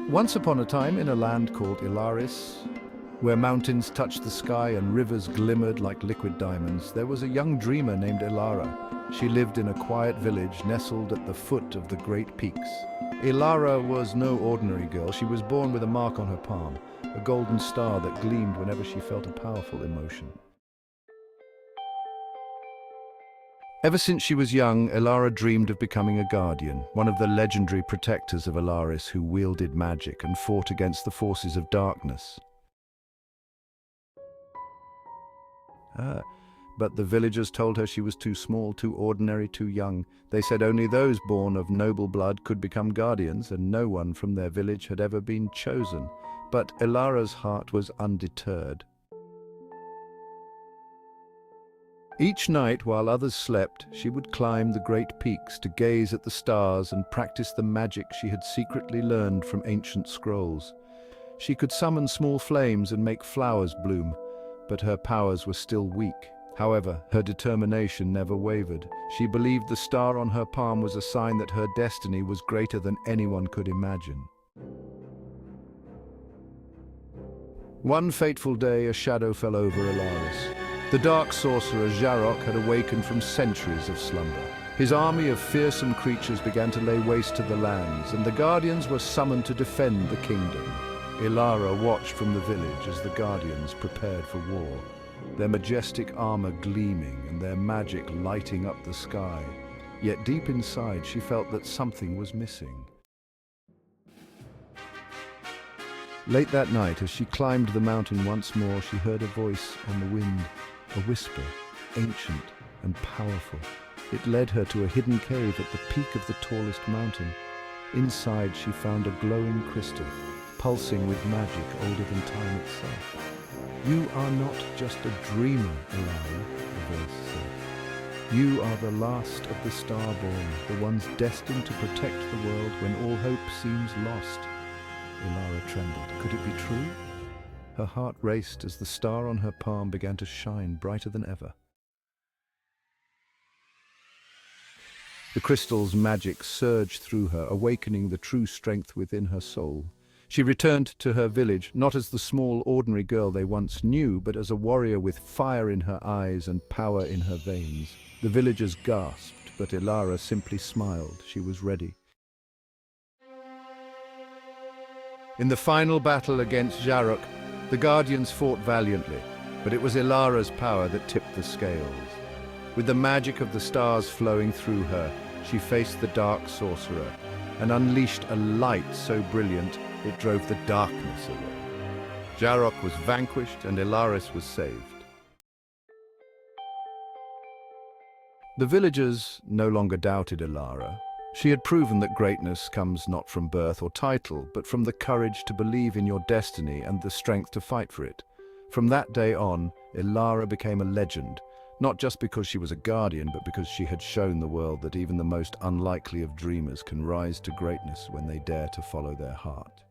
Once upon a time, in a land called Elaris, where mountains touched the sky and rivers glimmered like liquid diamonds, there was a young dreamer named Elara. She lived in a quiet village nestled at the foot of the great peaks. Elara was no ordinary girl. She was born with a mark on her palm, a golden star that gleamed whenever she felt a powerful emotion. Ever since she was young, Elara dreamed of becoming a guardian, one of the legendary protectors of Elaris who wielded magic and fought against the forces of darkness. But the villagers told her she was too small, too ordinary, too young. They said only those born of noble blood could become guardians, and no one from their village had ever been chosen. But Elara's heart was undeterred. Each night, while others slept, she would climb the great peaks to gaze at the stars and practice the magic she had secretly learned from ancient scrolls. She could summon small flames and make flowers bloom, but her powers were still weak. However, her determination never wavered. She believed the star on her palm was a sign that her destiny was greater than anyone could imagine. One fateful day, a shadow fell over Elaris. The Dark Sorcerer Zharok had awakened from centuries of slumber. His army of fearsome creatures began to lay waste to the lands, and the Guardians were summoned to defend the kingdom. Elara watched from the village as the Guardians prepared for war, their majestic armor gleaming and their magic lighting up the sky. Yet deep inside, she felt that something was missing. Late that night, as she climbed the mountain once more, she heard a voice on the wind, a whisper, ancient and powerful. It led her to a hidden cave at the peak of the tallest mountain. Inside, she found a glowing crystal, pulsing with magic older than time itself. "You are not just a dreamer, Elara," the voice said. "You are the last of the Starborn, the ones destined to protect the world when all hope seems lost." Elara trembled. Could it be true? Her heart raced as the star on her palm began to shine brighter than ever. The crystal's magic surged through her, awakening the true strength within her soul. She returned to her village, not as the small, ordinary girl they once knew, but as a warrior with fire in her eyes and power in her veins. The villagers gasped, but Elara simply smiled. She was ready. In the final battle against Zharok, the Guardians fought valiantly, but it was Elara's power that tipped the scales. With the magic of the stars flowing through her, she faced the Dark Sorcerer and unleashed a light so brilliant it drove the darkness away. Zharok was vanquished and Elaris was saved. The villagers no longer doubted Elara. She had proven that greatness comes not from birth or title, but from the courage to believe in your destiny and the strength to fight for it. From that day on, Elara became a legend, not just because she was a guardian, but because she had shown the world that even the most unlikely of dreamers can rise to greatness when they dare to follow their heart.